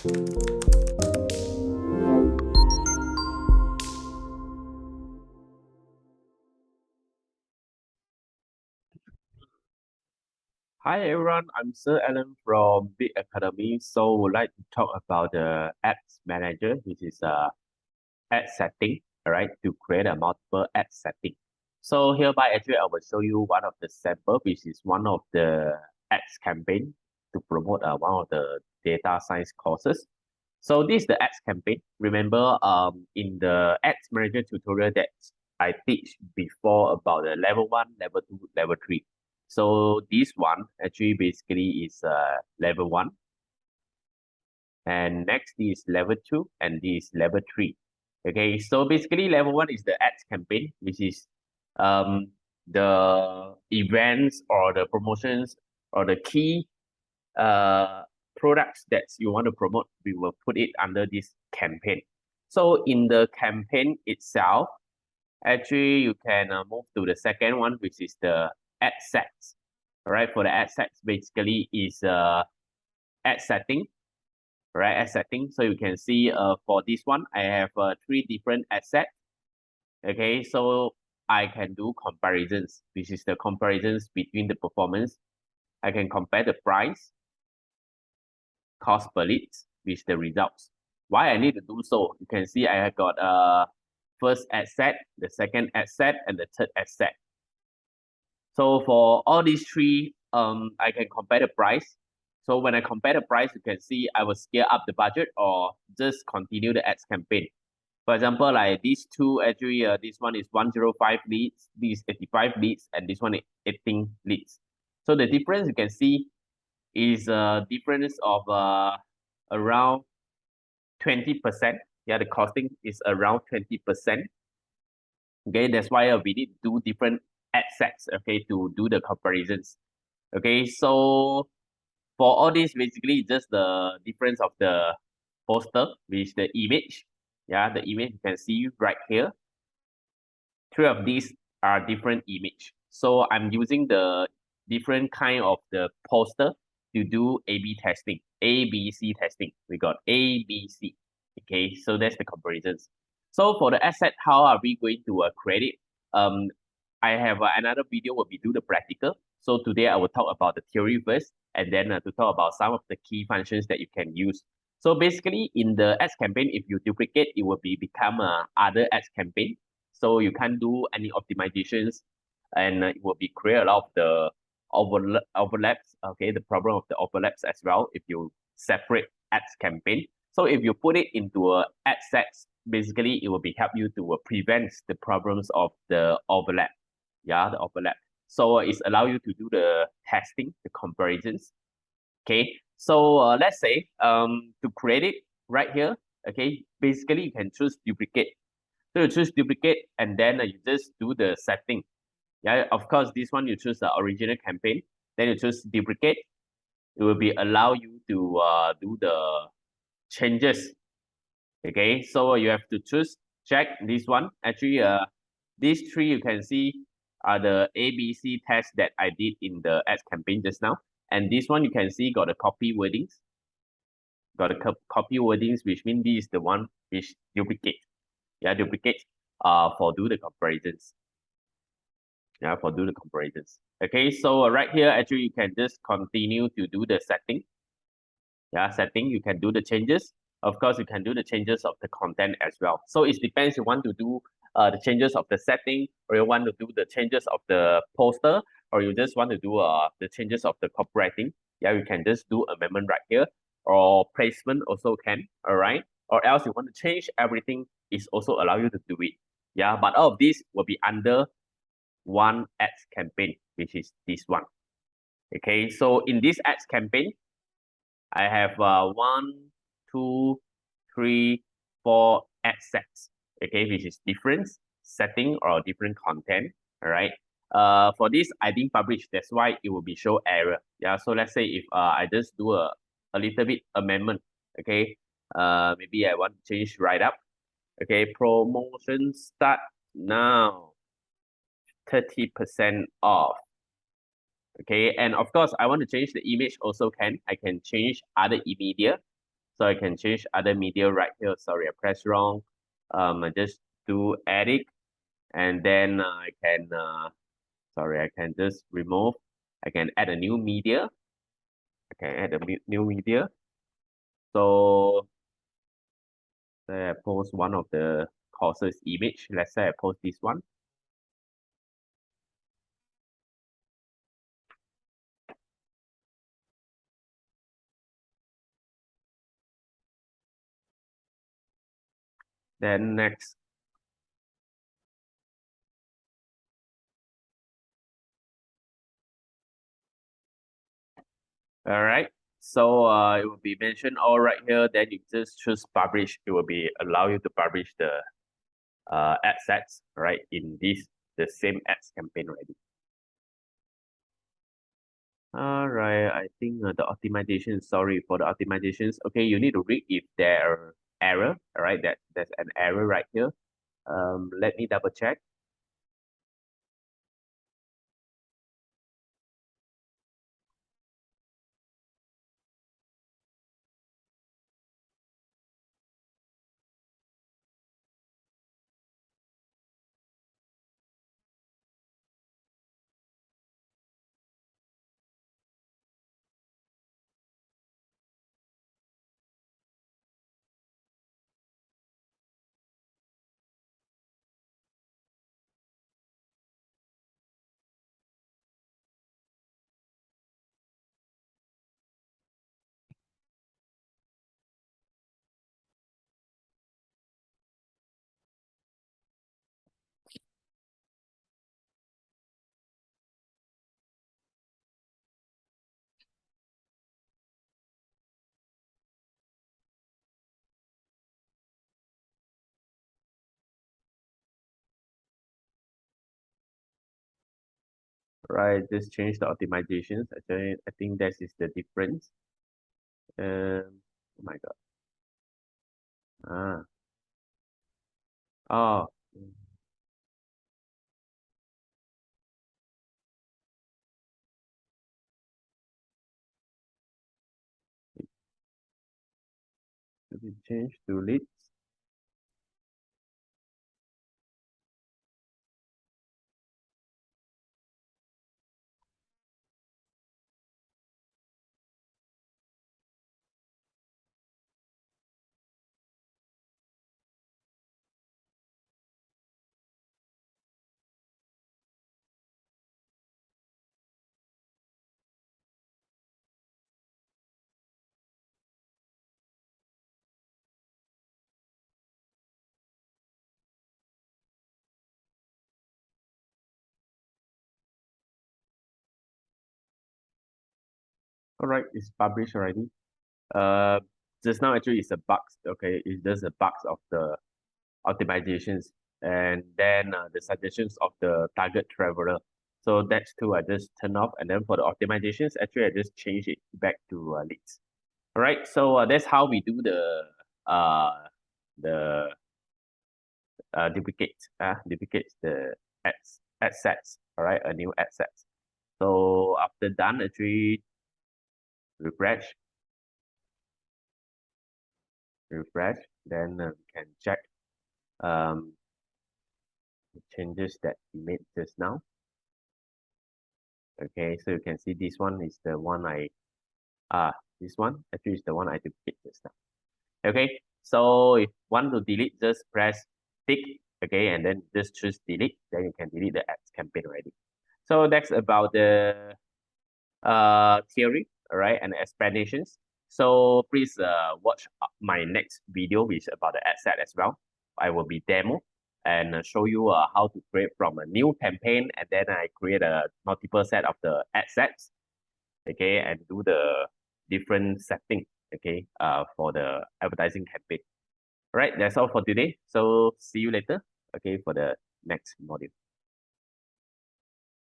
Hi everyone, I'm Sir Alen from Big Academy. So would like to talk about the ads manager, which is ad setting, all right, to create a multiple ad setting. So hereby actually I will show you one of the sample, which is one of the ads campaign to promote one of the data science courses. So this is the ads campaign. Remember in the ads manager tutorial that I teach before about the level 1, level 2, level 3. So this one actually basically is level 1, and next is level 2, and this is level 3. Okay, so basically level 1 is the ads campaign, which is um the events or the promotions or the key products that you want to promote. We will put it under this campaign. So in the campaign itself, actually you can move to the second one, which is the ad sets. All right, for the ad sets basically is ad setting, right? Ad setting. So you can see for this one, I have 3 different ad sets. Okay, so I can do comparisons, which is the comparisons between the performance. I can compare the price, cost per leads with the results. Why I need to do so? You can see I have got first ad set, the second ad set, and the third ad set. So for all these 3, I can compare the price. So when I compare the price, you can see I will scale up the budget or just continue the ads campaign. For example, like these 2, actually, this one is 105 leads, this is 85 leads, and this one is 18 leads. So the difference you can see is a difference of around 20%. Yeah, the costing is around 20%. Okay, that's why we need to do different ad sets, okay, to do the comparisons. Okay, so for all this, basically just the difference of the poster with the image. Yeah, the image you can see right here. 3 of these are different image. So I'm using the different kind of the poster to do A/B testing, A/B/C testing. We got A/B/C. Okay, so that's the comparisons. So for the asset, how are we going to create it? I have another video where we do the practical. So today I will talk about the theory first, and then to talk about some of the key functions that you can use. So basically, in the ads campaign, if you duplicate, it will become other ads campaign. So you can't do any optimizations, and it will be create a lot of the overlaps. Okay, the problem of the overlaps as well if you separate ads campaign. So if you put it into a ad sets, basically it will be help you to prevent the problems of the overlap. Yeah, the overlap. So it's allow you to do the testing, the comparisons. Okay, so let's say to create it right here. Okay, basically you can choose duplicate. So you choose duplicate, and then you just do the setting. Yeah, of course, this one you choose the original campaign. Then you choose duplicate. It will be allow you to do the changes. Okay, so you have to choose check this one. Actually, these 3 you can see are the ABC tests that I did in the ads campaign just now. And this one you can see got a copy wordings. Got a copy wordings, which means this is the one which duplicate. Yeah, duplicate for do the comparisons. Yeah, for do the comparisons. Okay, so right here actually you can just continue to do the setting. Yeah, setting, you can do the changes. Of course, you can do the changes of the content as well. So it depends, you want to do the changes of the setting, or you want to do the changes of the poster, or you just want to do the changes of the copywriting. Yeah, you can just do amendment right here, or placement also can, all right? Or else you want to change everything, it's also allow you to do it. Yeah, but all of these will be under one ads campaign, which is this one. Okay, so in this ads campaign, I have 1, 2, 3, 4 ad sets. Okay, which is different setting or different content. All right. For this, I didn't publish. That's why it will be show error. Yeah. So let's say if I just do a little bit amendment. Okay. Maybe I want to change right up. Okay. Promotion start now. 30% off. Okay, and of course, I want to change the image also can. I can change other media. So I can change other media right here. Sorry, I pressed wrong. I just do edit, and then I can sorry, I can just remove. I can add a new media. I can add a new media. So say I post one of the courses image. Let's say I post this one. Then next, all right. So it will be mentioned all right here. Then you just choose publish. It will be allow you to publish the ad sets right in this the same ads campaign already. All right. I think the optimization. Sorry for the optimizations. Okay, you need to read if there are error. All right, there's an error right here. Let me double check. Right, just change the optimizations. Actually, I think that is the difference. Oh my God. Ah, oh, let me change to leads. All right, it's published already. Uh, just now actually it's a bug. Okay, it's just a bugs of the optimizations, and then the suggestions of the target traveler. So that's two I just turn off, and then for the optimizations, actually I just change it back to leads. All right, so that's how we do uh the duplicates the ad sets. All right, a new ad sets. So after done, actually refresh, refresh, then we can check um the changes that we made just now. Okay, so you can see this one is the one this one actually is the one I duplicate just now. Okay, so if want to delete, just press tick. Okay, and then just choose delete. Then you can delete the ads campaign already. So that's about the theory, all right, and explanations. So please watch my next video, which is about the ad set as well. I will be demo and show you how to create from a new campaign, and then I create a multiple set of the ad sets, okay, and do the different setting, okay, for the advertising campaign. All right, that's all for today. So see you later, okay, for the next module.